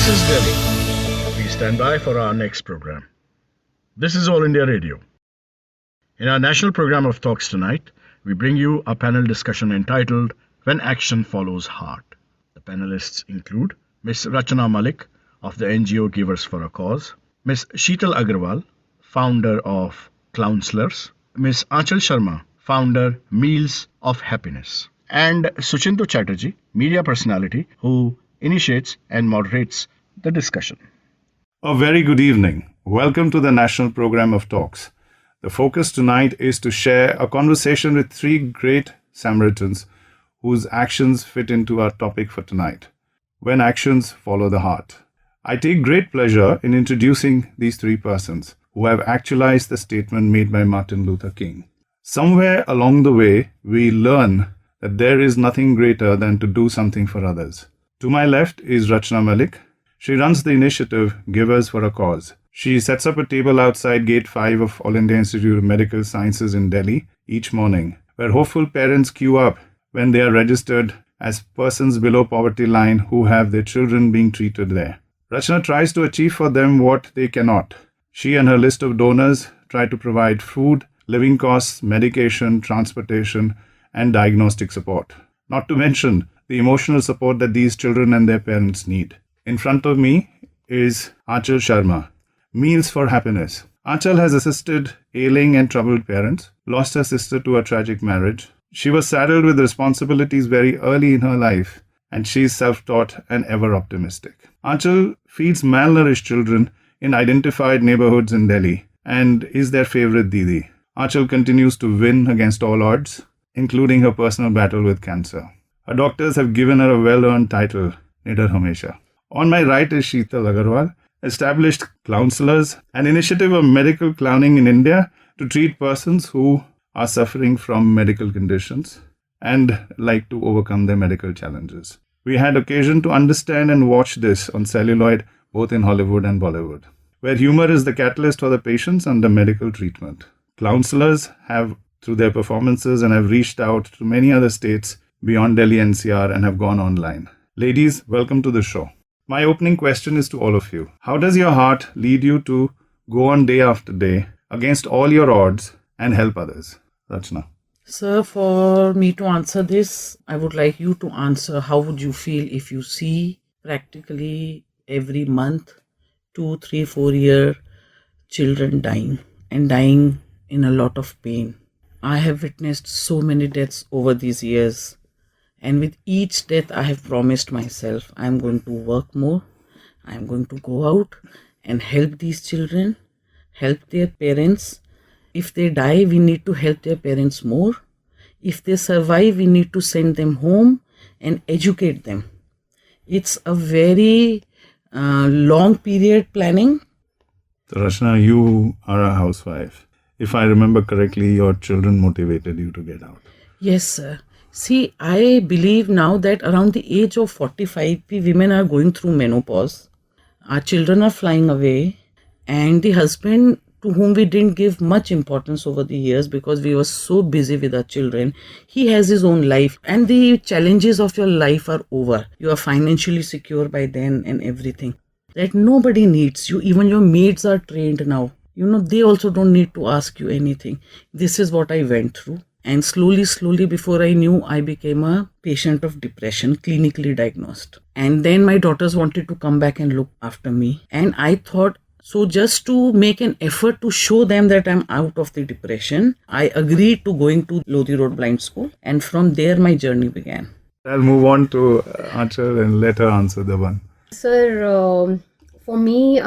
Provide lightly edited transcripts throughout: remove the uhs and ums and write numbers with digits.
This is Delhi. Please stand by for our next program. This is All India Radio. In our national program of talks tonight, we bring you a panel discussion entitled When Action Follows Heart. The panelists include Ms. Rachna Malik of the NGO Givers for a Cause, Ms. Sheetal Agarwal, founder of Clownselors, Ms. Anchal Sharma, founder Meals of Happiness, and Suchinto Chatterjee, media personality who initiates and moderates the discussion. A very good evening. Welcome to the National Program of Talks. The focus tonight is to share a conversation with three great Samaritans whose actions fit into our topic for tonight. When actions follow the heart. I take great pleasure in introducing these three persons who have actualized the statement made by Martin Luther King. Somewhere along the way, we learn that there is nothing greater than to do something for others. To my left is Rachna Malik. She runs the initiative Givers for a Cause. She sets up a table outside Gate 5 of All India Institute of Medical Sciences in Delhi each morning, where hopeful parents queue up when they are registered as persons below poverty line who have their children being treated there. Rachna tries to achieve for them what they cannot. She and her list of donors try to provide food, living costs, medication, transportation, and diagnostic support. Not to mention the emotional support that these children and their parents need. In front of me is Anchal Sharma, Meals for Happiness. Anchal has assisted ailing and troubled parents, lost her sister to a tragic marriage. She was saddled with responsibilities very early in her life, and she is self-taught and ever optimistic. Anchal feeds malnourished children in identified neighborhoods in Delhi and is their favorite Didi. Anchal continues to win against all odds, including her personal battle with cancer. Her doctors have given her a well-earned title, Nidar Hamesha. On my right is Sheetal Agarwal, established Clownselors, an initiative of medical clowning in India to treat persons who are suffering from medical conditions and like to overcome their medical challenges. We had occasion to understand and watch this on celluloid both in Hollywood and Bollywood, where humor is the catalyst for the patients under medical treatment. Clownselors have, through their performances, and have reached out to many other states beyond Delhi NCR and have gone online. Ladies, welcome to the show. My opening question is to all of you. How does your heart lead you to go on day after day against all your odds and help others? Rachna. Sir, for me to answer this, I would like you to answer how would you feel if you see practically every month 2, 3, 4-year children dying and dying in a lot of pain. I have witnessed so many deaths over these years, and with each death I have promised myself I am going to work more, I am going to go out and help these children, help their parents. If they die, we need to help their parents more. If they survive, we need to send them home and educate them. It's a very long period planning. So Rachna, you are a housewife. If I remember correctly, your children motivated you to get out. Yes, sir. See, I believe now that around the age of 45, we women are going through menopause. Our children are flying away, and the husband, to whom we didn't give much importance over the years because we were so busy with our children, he has his own life, and the challenges of your life are over. You are financially secure by then and everything. That nobody needs you. Even your maids are trained now. They also don't need to ask you anything. This is what I went through. And slowly, before I knew, I became a patient of depression, clinically diagnosed. And then my daughters wanted to come back and look after me. And I thought, so just to make an effort to show them that I'm out of the depression, I agreed to going to Lodi Road Blind School. And from there, my journey began. I'll move on to Anchal and let her answer the one. Sir, for me,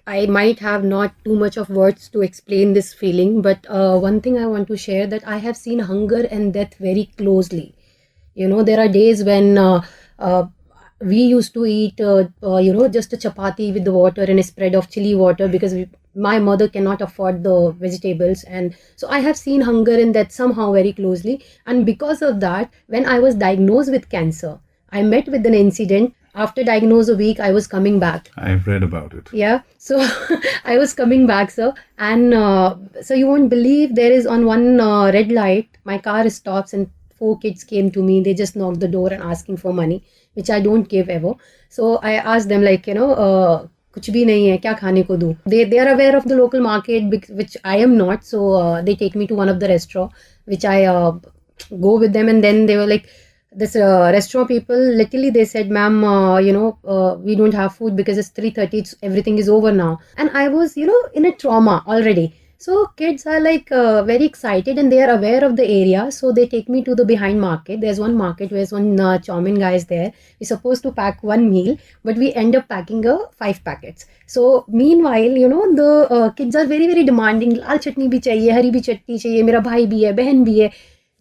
I might have not too much of words to explain this feeling, but one thing I want to share that I have seen hunger and death very closely. There are days when we used to eat, just a chapati with the water and a spread of chili water because my mother cannot afford the vegetables. And so I have seen hunger and death somehow very closely. And because of that, when I was diagnosed with cancer, I met with an incident. After diagnosed a week, I was coming back. I've read about it. Yeah. So I was coming back, sir. And so you won't believe, there is on one red light, my car stops and 4 kids came to me. They just knocked the door and asking for money, which I don't give ever. So I asked them like, कुछ भी नहीं है, क्या खाने को दूँ? They are aware of the local market, which I am not. So they take me to one of the restaurant, which I go with them, and then they were like, this restaurant people, literally they said, ma'am, we don't have food because it's 3:30, everything is over now. And I was, in a trauma already. So kids are like very excited, and they are aware of the area. So they take me to the behind market. There's one market where one chow mein guy is there. We're supposed to pack one meal, but we end up packing 5 packets. So meanwhile, the kids are very, very demanding. Lal chutney bhi chahiye, hari bhi chutney chahiye, mera bhai bhi hai, behan bhi hai.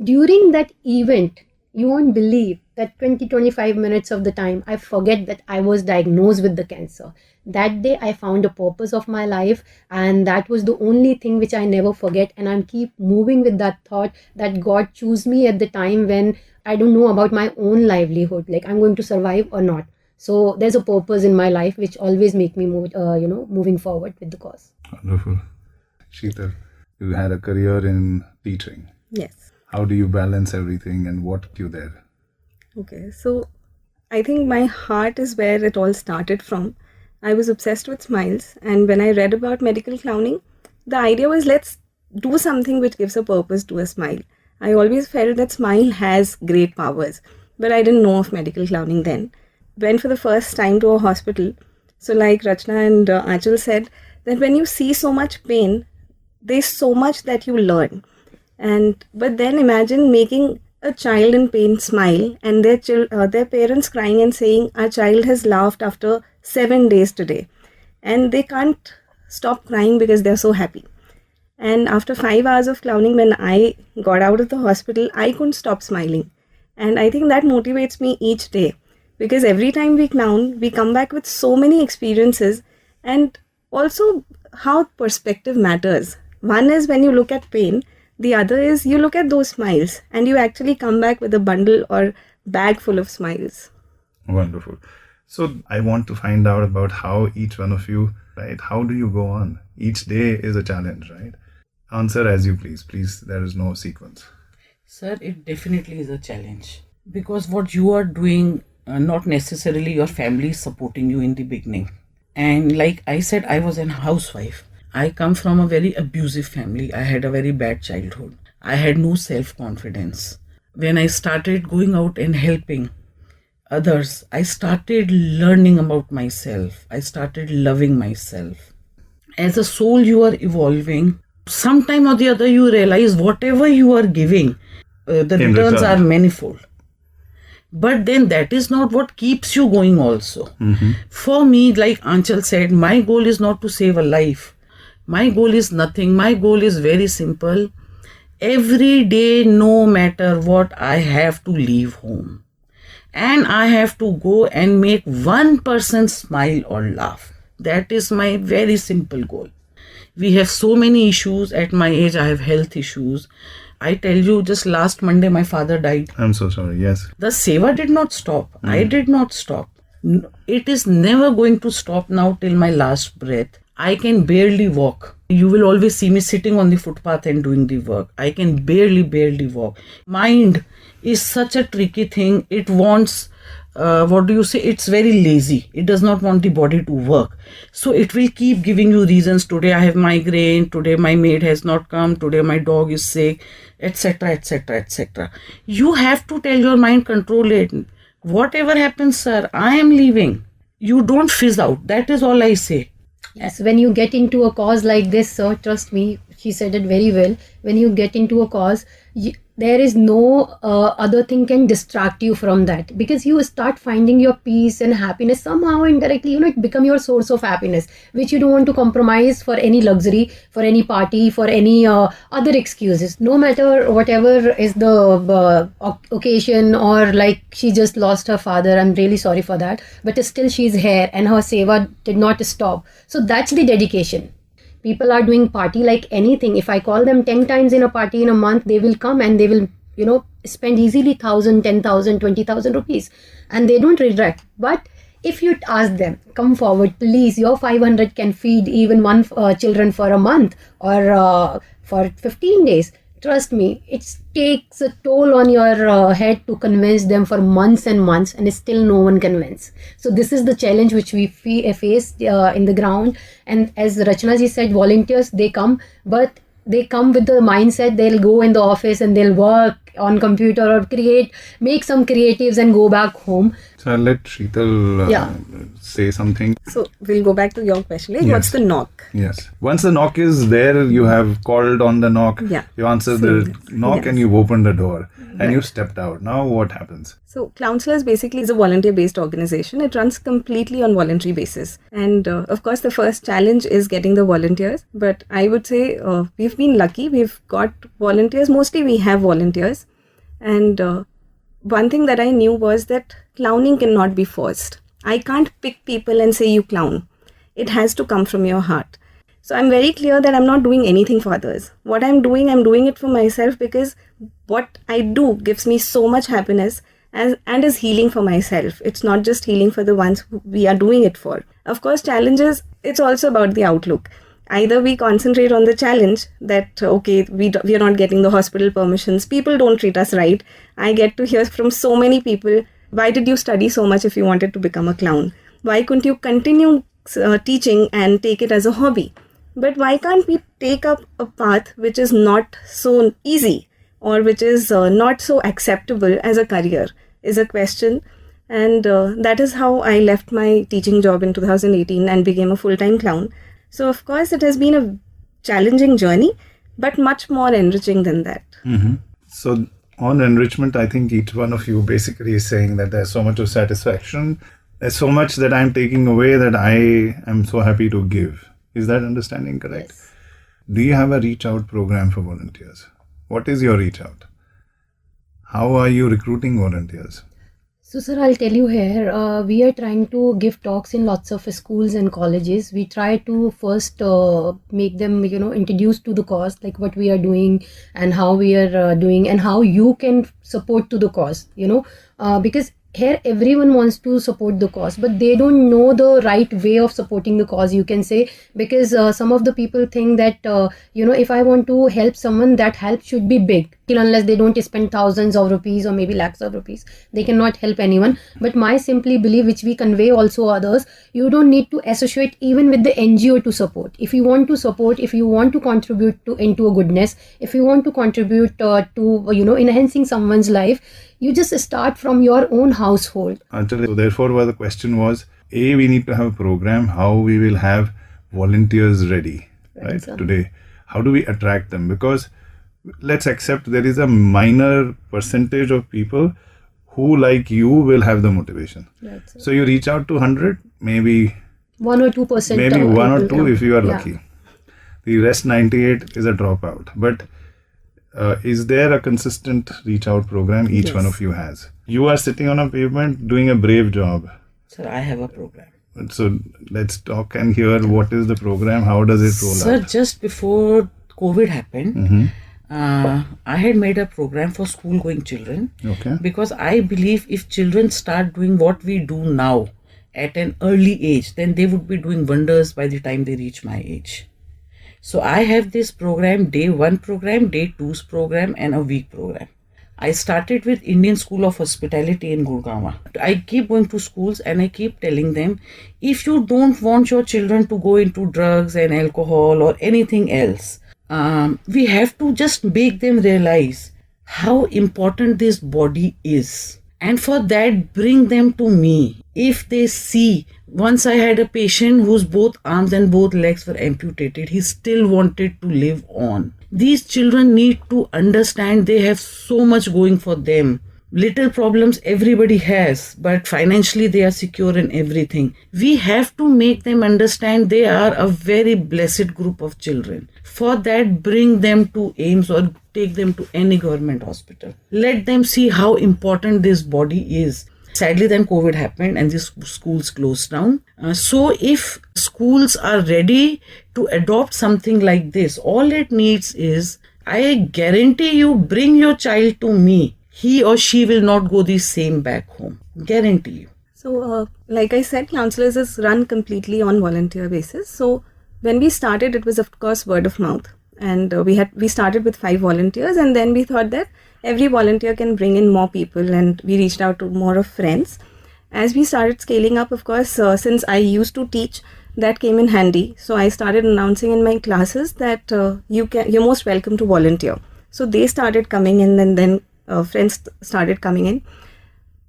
During that event, you won't believe that 20-25 minutes of the time, I forget that I was diagnosed with the cancer. That day, I found a purpose of my life, and that was the only thing which I never forget. And I'm keep moving with that thought that God chose me at the time when I don't know about my own livelihood, like I'm going to survive or not. So there's a purpose in my life which always make me move, moving forward with the cause. Wonderful. Sheetal, you had a career in teaching. Yes. How do you balance everything and what kept you there? Okay, so I think my heart is where it all started from. I was obsessed with smiles, and when I read about medical clowning, the idea was let's do something which gives a purpose to a smile. I always felt that smile has great powers, but I didn't know of medical clowning then. Went for the first time to a hospital. So like Rachna and Anchal said, that when you see so much pain, there's so much that you learn. But then imagine making a child in pain smile, and their parents crying and saying, our child has laughed after 7 days today, and they can't stop crying because they're so happy. And after 5 hours of clowning, when I got out of the hospital, I couldn't stop smiling. And I think that motivates me each day, because every time we clown, we come back with so many experiences, and also how perspective matters. One is when you look at pain, the other is you look at those smiles and you actually come back with a bundle or bag full of smiles. Wonderful. So I want to find out about how each one of you, right? How do you go on? Each day is a challenge, right? Answer as you please. Please, there is no sequence. Sir, it definitely is a challenge. Because what you are doing, not necessarily your family is supporting you in the beginning. And like I said, I was a housewife. I come from a very abusive family. I had a very bad childhood. I had no self-confidence. When I started going out and helping others, I started learning about myself. I started loving myself. As a soul, you are evolving. Sometime or the other, you realize whatever you are giving, the returns are manifold. But then that is not what keeps you going also. Mm-hmm. For me, like Anchal said, my goal is not to save a life. My goal is nothing. My goal is very simple. Every day, no matter what, I have to leave home. And I have to go and make one person smile or laugh. That is my very simple goal. We have so many issues. At my age, I have health issues. I tell you, just last Monday, my father died. I'm so sorry, yes. The seva did not stop. I did not stop. It is never going to stop now till my last breath. I can barely walk. You will always see me sitting on the footpath and doing the work. I can barely walk. Mind is such a tricky thing. It wants, it's very lazy. It does not want the body to work. So it will keep giving you reasons. Today I have migraine. Today my maid has not come. Today my dog is sick, etc., etc., etc. You have to tell your mind, control it. Whatever happens, sir, I am leaving. You don't fizz out. That is all I say. Yes, when you get into a cause like this, sir, trust me, she said it very well. When you get into a cause, there is no other thing can distract you from that, because you start finding your peace and happiness somehow indirectly. It become your source of happiness, which you don't want to compromise for any luxury, for any party, for any other excuses. No matter whatever is the occasion, or like she just lost her father, I'm really sorry for that, but still she's here and her seva did not stop. So that's the dedication. People are doing party like anything. If I call them 10 times in a party in a month, they will come and they will, spend easily 1,000, 10,000, 20,000 rupees, and they don't regret. But if you ask them, come forward, please, your 500 can feed even one children for a month or for 15 days. trust me, it takes a toll on your head to convince them for months and months, and still no one convinced. So this is the challenge which we faced in the ground. And as Rachna ji said, volunteers, they come, but they come with the mindset they'll go in the office and they'll work on computer or make some creatives and go back home. So I'll let Sheetal say something. So we'll go back to your question. Like, Yes. what's the knock? Yes. Once the knock is there, you have called on the knock. Yeah. You answered Same. the knock Yes. and you've opened the door and you stepped out. Now what happens? So Clownselors basically is a volunteer-based organization. It runs completely on voluntary basis. And of course, the first challenge is getting the volunteers. But I would say we've been lucky. We've got volunteers. Mostly we have volunteers. And one thing that I knew was that clowning cannot be forced. I can't pick people and say you clown. It has to come from your heart. So I'm very clear that I'm not doing anything for others. What I'm doing it for myself, because what I do gives me so much happiness and is healing for myself. It's not just healing for the ones who we are doing it for. Of course, challenges, it's also about the outlook. Either we concentrate on the challenge that, okay, we are not getting the hospital permissions, people don't treat us right. I get to hear from so many people, why did you study so much if you wanted to become a clown? Why couldn't you continue teaching and take it as a hobby? But why can't we take up a path which is not so easy or which is not so acceptable as a career is a question. And that is how I left my teaching job in 2018 and became a full-time clown. So of course it has been a challenging journey, but much more enriching than that. Mm-hmm. So on enrichment, I think each one of you basically is saying that there's so much of satisfaction. There's so much that I'm taking away that I am so happy to give. Is that understanding correct? Yes. Do you have a reach out program for volunteers? What is your reach out? How are you recruiting volunteers? So, sir, I'll tell you here, we are trying to give talks in lots of schools and colleges. We try to first make them, introduced to the cause, like what we are doing and how we are doing and how you can support to the cause, because here everyone wants to support the cause, but they don't know the right way of supporting the cause, you can say, because some of the people think that, if I want to help someone, that help should be big. Unless they don't spend thousands of rupees or maybe lakhs of rupees, they cannot help anyone. But my simply belief, which we convey also others, you don't need to associate even with the NGO to support. If you want to support, if you want to contribute into a goodness, if you want to contribute to enhancing someone's life, you just start from your own household. Anchal, so therefore the question was, A, we need to have a program, how we will have volunteers ready, right? Sir. Today. How do we attract them? Because let's accept there is a minor percentage of people who, like you, will have the motivation. Right, sir. So you reach out to 100, maybe 1 or 2%. maybe one or people two come. if you are Yeah. lucky. The rest 98 is a dropout. But is there a consistent reach out program each Yes. one of you has? You are sitting on a pavement doing a brave job. Sir, I have a program. So let's talk and hear what is the program, how does it roll Sir, out? just before COVID happened, Mhm. I had made a program for school going children, Okay. because I believe if children start doing what we do now at an early age, then they would be doing wonders by the time they reach my age. So I have this program, day 1 program, day 2's program, and a week program. I started with Indian School of Hospitality in Gurugram. I keep going to schools and I keep telling them, if you don't want your children to go into drugs and alcohol or anything else, we have to just make them realize how important this body is. And for that, bring them to me. If they see, once I had a patient whose both arms and both legs were amputated, he still wanted to live on. These children need to understand they have so much going for them. Little problems everybody has, but financially they are secure in everything. We have to make them understand they are a very blessed group of children. For that, bring them to AIMS or take them to any government hospital. Let them see how important this body is. Sadly, then COVID happened and these schools closed down. So if schools are ready to adopt something like this, all it needs is, I guarantee you, bring your child to me. He or she will not go the same back home. Guarantee you. So, like I said, Clownselors is run completely on volunteer basis. So, when we started, it was of course word of mouth. and we started with 5 volunteers, and then we thought that every volunteer can bring in more people, and we reached out to more of friends. As we started scaling up, of course, since I used to teach, that came in handy. So I started announcing in my classes that you're most welcome to volunteer. So they started coming in, and then friends started coming in.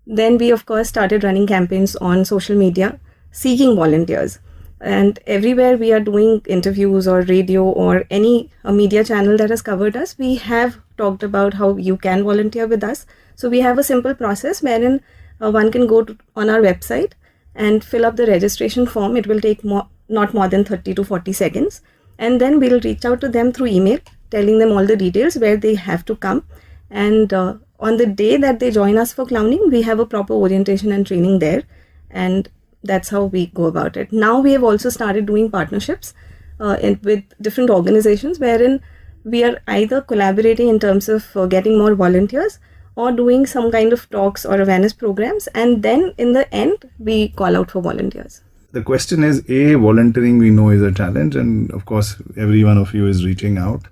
Then we, of course, started running campaigns on social media, seeking volunteers. And everywhere we are doing interviews or radio or any media channel that has covered us, we have talked about how you can volunteer with us. So we have a simple process wherein one can go on our website and fill up the registration form. It will take not more than 30 to 40 seconds. And then we'll reach out to them through email, telling them all the details where they have to come. And on the day that they join us for clowning, we have a proper orientation and training there. And that's how we go about it. Now we have also started doing partnerships with different organizations wherein we are either collaborating in terms of getting more volunteers or doing some kind of talks or awareness programs, and then in the end we call out for volunteers. The question is, volunteering we know is a challenge, and of course every one of you is reaching out.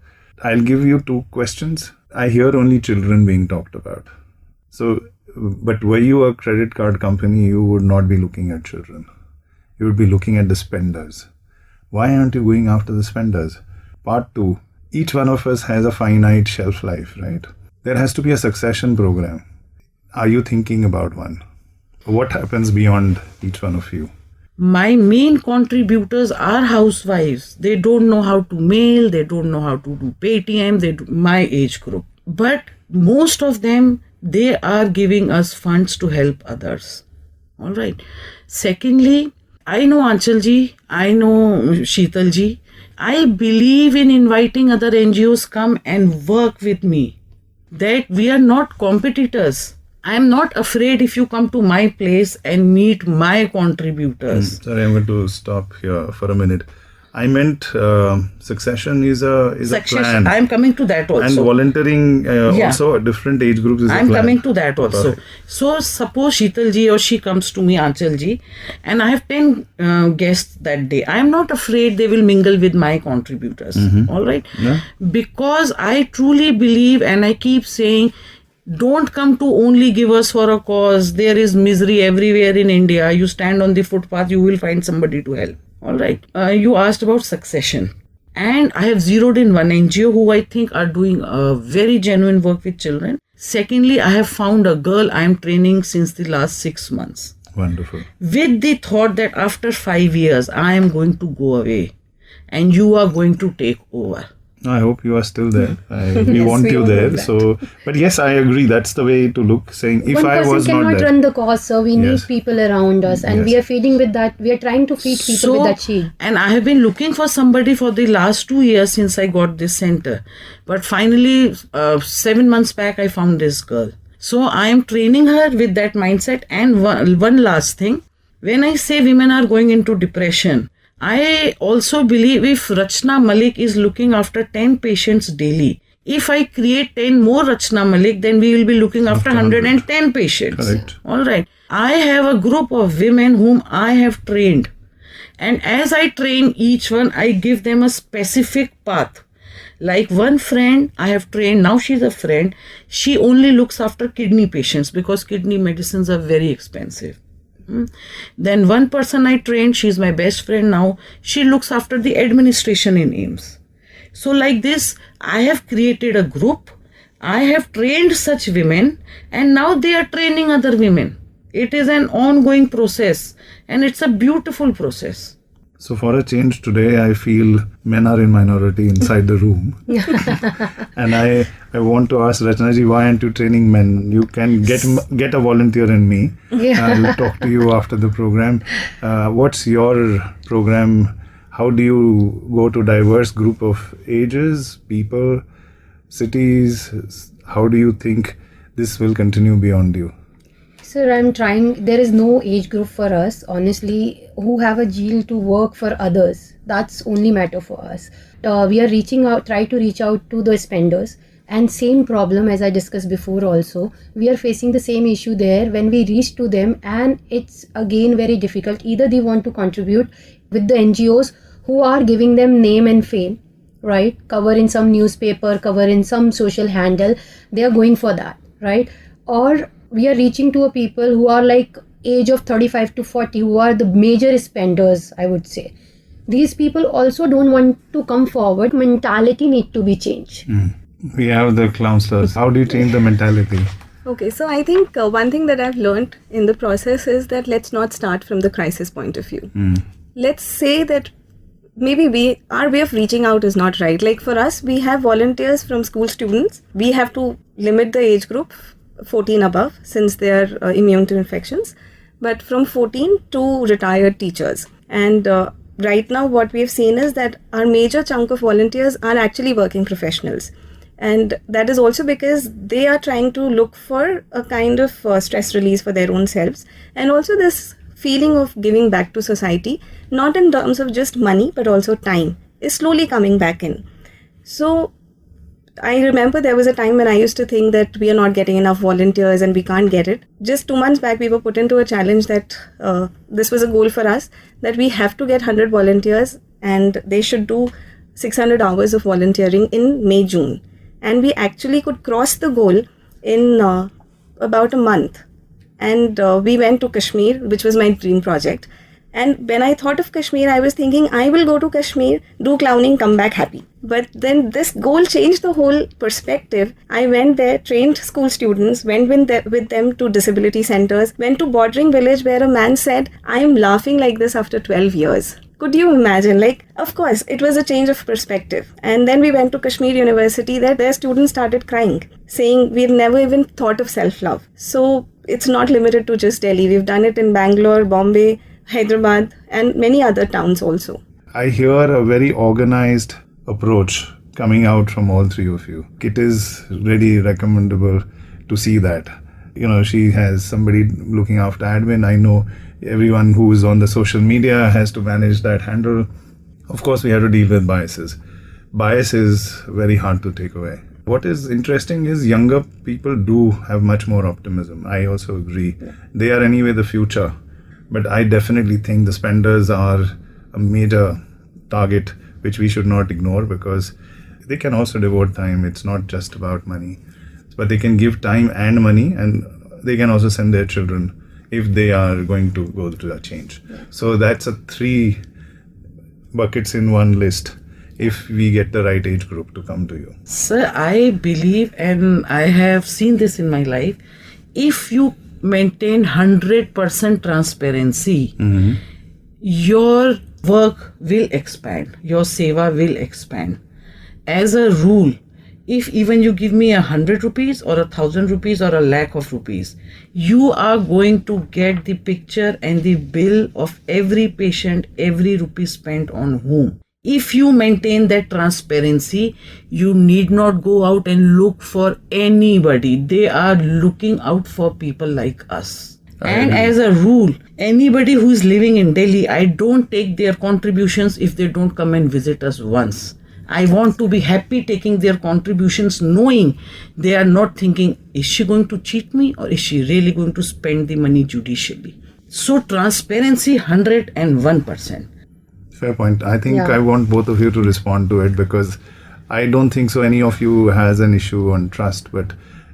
I'll give you 2 questions. I hear only children being talked about. So, but were you a credit card company, you would not be looking at children. You would be looking at the spenders. Why aren't you going after the spenders? Part 2, each one of us has a finite shelf life, right? There has to be a succession program. Are you thinking about one? What happens beyond each one of you? My main contributors are housewives. They don't know how to mail, they don't know how to do Paytm, my age group. But most of them, they are giving us funds to help others. All right. Secondly, I know Anchal Ji, I know Sheetal Ji. I believe in inviting other NGOs come and work with me. That we are not competitors. I am not afraid if you come to my place and meet my contributors. Sorry, I'm going to stop here for a minute. I meant succession is a plan. I am coming to that also. And volunteering also at different age groups is a plan. I am coming to that also. So suppose Sheetal Ji or she comes to me, Anchal Ji, and I have 10 guests that day. I am not afraid they will mingle with my contributors. All right? Yeah. Because I truly believe, and I keep saying, don't come to only give us for a cause. There is misery everywhere in India. You stand on the footpath, you will find somebody to help. All right. You asked about succession. And I have zeroed in one NGO who I think are doing a very genuine work with children. Secondly, I have found a girl I am training since the last 6 months. Wonderful. With the thought that after 5 years, I am going to go away and you are going to take over. I hope you are still there. We want you there. So, but yes, I agree. That's the way to look. Saying if I was not there, one person cannot run the cause, so we need people around us, and we are feeding with that. We are trying to feed people with that shield. And I have been looking for somebody for the last 2 years since I got this center, but finally, 7 months back, I found this girl. So I am training her with that mindset. And one last thing, when I say women are going into depression, I also believe if Rachna Malik is looking after 10 patients daily, if I create 10 more Rachna Malik, then we will be looking after 110 patients. Correct. All right. I have a group of women whom I have trained. And as I train each one, I give them a specific path. Like one friend I have trained, now she's a friend, she only looks after kidney patients because kidney medicines are very expensive. Then one person I trained, she's my best friend now, she looks after the administration in AIIMS. So like this, I have created a group, I have trained such women, and now they are training other women. It is an ongoing process and it's a beautiful process. So for a change today, I feel men are in minority inside the room. And I want to ask Rachna ji, why aren't you training men? You can get a volunteer in me. I'll talk to you after the program. What's your program? How do you go to diverse group of ages, people, cities? How do you think this will continue beyond you? Sir, I'm trying. There is no age group for us, honestly, who have a zeal to work for others. That's only matter for us. We are try to reach out to the spenders. And same problem as I discussed before also, we are facing the same issue there when we reach to them, and it's again very difficult. Either they want to contribute with the NGOs who are giving them name and fame, right? Cover in some newspaper, cover in some social handle. They are going for that, right? Or we are reaching to a people who are like age of 35 to 40, who are the major spenders, I would say. These people also don't want to come forward. Mentality need to be changed. We have the Clownselors. How do you change the mentality? Okay, so I think one thing that I've learned in the process is that let's not start from the crisis point of view. Let's say that maybe our way of reaching out is not right. Like for us, we have volunteers from school students. We have to limit the age group 14 above since they are immune to infections, but from 14 to retired teachers. And right now what we have seen is that our major chunk of volunteers are actually working professionals. And that is also because they are trying to look for a kind of stress release for their own selves. And also this feeling of giving back to society, not in terms of just money, but also time, is slowly coming back in. So I remember there was a time when I used to think that we are not getting enough volunteers and we can't get it. Just 2 months back, we were put into a challenge that this was a goal for us, that we have to get 100 volunteers and they should do 600 hours of volunteering in May, June. And we actually could cross the goal in about a month. And we went to Kashmir, which was my dream project. And when I thought of Kashmir, I was thinking, I will go to Kashmir, do clowning, come back happy. But then this goal changed the whole perspective. I went there, trained school students, went with them to disability centers, went to bordering village where a man said, I am laughing like this after 12 years. Could you imagine? Like, of course, it was a change of perspective. And then we went to Kashmir University, that their students started crying, saying, we've never even thought of self-love. So it's not limited to just Delhi. We've done it in Bangalore, Bombay, Hyderabad, and many other towns also. I hear a very organized approach coming out from all three of you. It is really recommendable to see that. You know, she has somebody looking after admin. I know everyone who is on the social media has to manage that handle. Of course, we have to deal with biases. Bias is very hard to take away. What is interesting is younger people do have much more optimism. I also agree. They are anyway the future. But I definitely think the spenders are a major target which we should not ignore, because they can also devote time. It's not just about money, but they can give time and money, and they can also send their children if they are going to go through a change. So that's a 3 buckets in one list if we get the right age group to come to you. Sir, I believe, and I have seen this in my life, if you maintain 100% transparency, your work will expand, your seva will expand. As a rule, if even you give me 100 rupees or 1,000 rupees or a lakh of rupees, you are going to get the picture and the bill of every patient, every rupee spent on whom. If you maintain that transparency, you need not go out and look for anybody. They are looking out for people like us. And as a rule, anybody who is living in Delhi, I don't take their contributions if they don't come and visit us once. I want to be happy taking their contributions, knowing they are not thinking, is she going to cheat me or is she really going to spend the money judicially? So transparency 101%. Fair point. I think I want both of you to respond to it, because I don't think so any of you has an issue on trust. But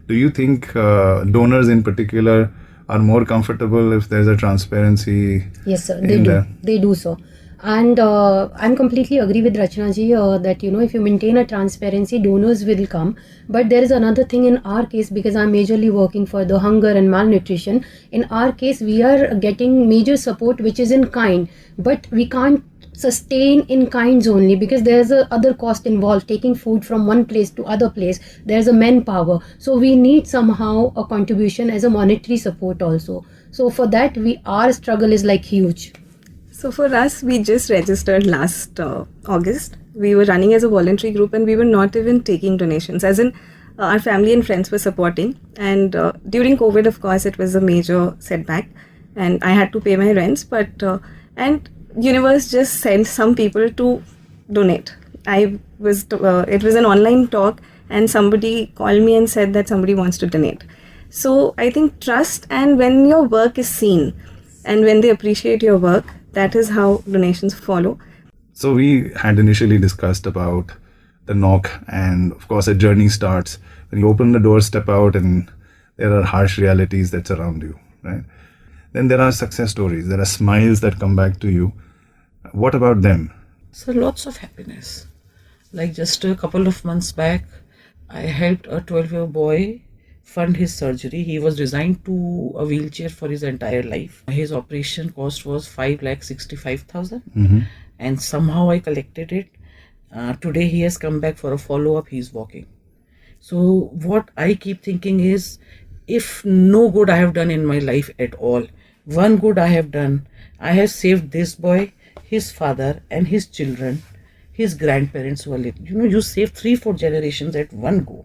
do you think donors in particular are more comfortable if there's a transparency? Yes, sir, they do. They do so. And I'm completely agree with Rachna ji that, you know, if you maintain a transparency, donors will come. But there is another thing in our case, because I'm majorly working for the hunger and malnutrition. In our case, we are getting major support, which is in kind. But we can't sustain in kinds only, because there's a other cost involved, taking food from one place to other place. There's a manpower. So we need somehow a contribution as a monetary support also. So for that, our struggle is like huge. So for us, we just registered last August. We were running as a voluntary group and we were not even taking donations. As in, our family and friends were supporting. And during COVID, of course, it was a major setback. And I had to pay my rents. But and universe just sent some people to donate. It was an online talk and somebody called me and said that somebody wants to donate. So I think trust, and when your work is seen and when they appreciate your work, that is how donations follow. So we had initially discussed about the knock, and of course a journey starts. When you open the door, step out, and there are harsh realities that surround you, right? Then there are success stories, there are smiles that come back to you. What about them? So lots of happiness. Like just a couple of months back, I helped a 12-year boy fund his surgery. He was resigned to a wheelchair for his entire life. His operation cost was 5,65,000, and somehow I collected it. Today he has come back for a follow-up. He's walking. So what I keep thinking is, if no good I have done in my life at all, one good I have done, I have saved this boy, his father and his children, his grandparents who are living. You save 3-4 generations at one go.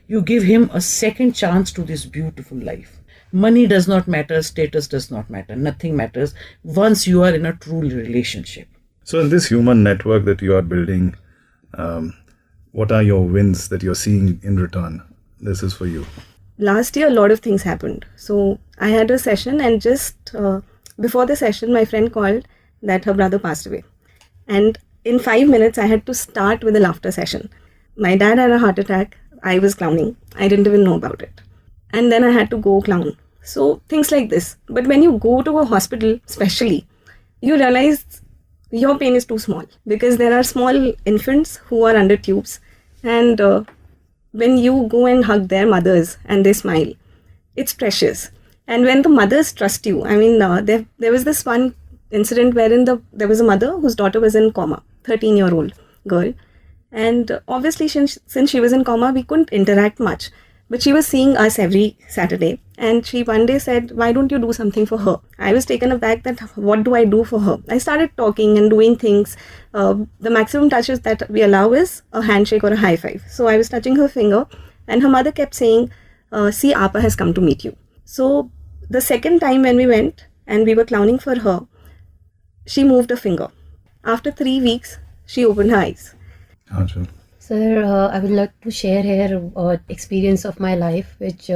You give him a second chance to this beautiful life. Money does not matter, status does not matter, nothing matters once you are in a true relationship. So in this human network that you are building, what are your wins that you're seeing in return? This is for you. Last year, a lot of things happened. So I had a session, and just before the session, my friend called that her brother passed away. And in 5 minutes, I had to start with a laughter session. My dad had a heart attack. I was clowning. I didn't even know about it. And then I had to go clown. So things like this. But when you go to a hospital, especially, you realize your pain is too small, because there are small infants who are under tubes. And when you go and hug their mothers and they smile, it's precious. And when the mothers trust you, I mean, there was this one incident wherein there was a mother whose daughter was in coma, 13-year-old girl. And obviously, since she was in coma, we couldn't interact much. But she was seeing us every Saturday. And she one day said, why don't you do something for her? I was taken aback that what do I do for her? I started talking and doing things. The maximum touches that we allow is a handshake or a high five. So I was touching her finger, and her mother kept saying, see, Appa has come to meet you. So the second time when we went and we were clowning for her, she moved a finger. After 3 weeks, she opened her eyes. Anchal. Sir, I would like to share here experience of my life, which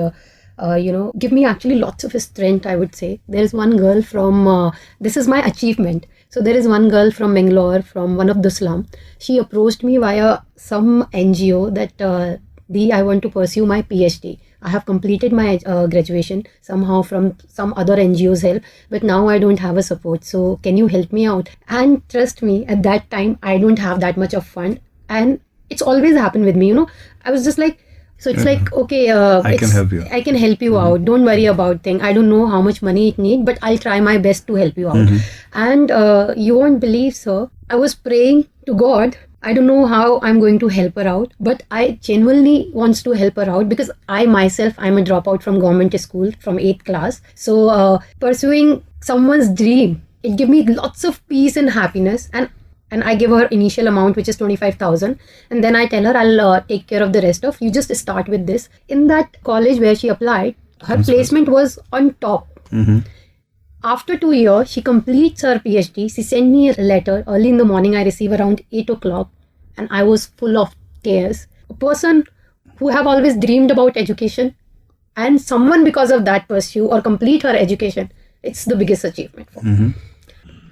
give me actually lots of strength, I would say. There is one girl from, this is my achievement. So there is one girl from Bangalore, from one of the slum. She approached me via some NGO that, I want to pursue my PhD. I have completed my graduation somehow from some other NGO's help, but now I don't have a support. So can you help me out? And trust me, at that time, I don't have that much of fund. And it's always happened with me, I was just like, so it's like, okay, I can help you. I can help you out. Don't worry about thing. I don't know how much money it needs, but I'll try my best to help you out. And you won't believe, sir, I was praying to God. I don't know how I'm going to help her out, but I genuinely wants to help her out, because I myself, I'm a dropout from government school from 8th class. So pursuing someone's dream, it gave me lots of peace and happiness. And I give her initial amount, which is 25,000. And then I tell her, I'll take care of the rest of, you just start with this. In that college where she applied, her placement was on top. After 2 years, she completes her PhD. She sent me a letter early in the morning. I receive around 8 o'clock, and I was full of tears. A person who have always dreamed about education, and someone because of that pursue or complete her education, it's the biggest achievement for me.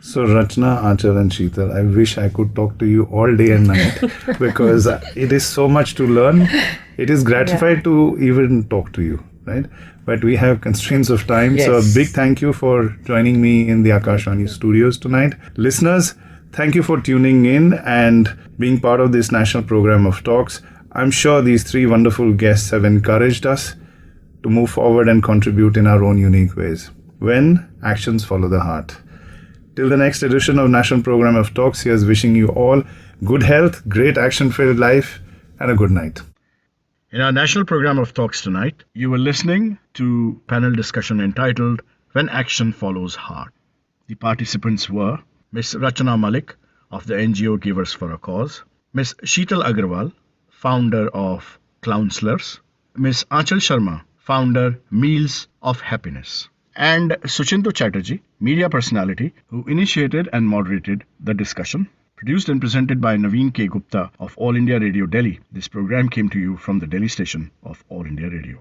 So Rachna, Anchal and Sheetal, I wish I could talk to you all day and night because it is so much to learn. It is gratified to even talk to you, right? But we have constraints of time. Yes. So a big thank you for joining me in the Akashvani studios tonight. Listeners, thank you for tuning in and being part of this national program of talks. I'm sure these three wonderful guests have encouraged us to move forward and contribute in our own unique ways. When actions follow the heart. Till the next edition of National Program of Talks, here's wishing you all good health, great action-filled life, and a good night. In our national program of talks tonight, you were listening to panel discussion entitled When Action Follows Heart. The participants were Ms. Rachna Malik of the NGO Givers for a Cause, Ms. Sheetal Agarwal, founder of Clownselors, Ms. Anchal Sharma, founder Meals of Happiness, and Suchinto Chatterjee, media personality who initiated and moderated the discussion. Produced and presented by Naveen K. Gupta of All India Radio Delhi, this program came to you from the Delhi station of All India Radio.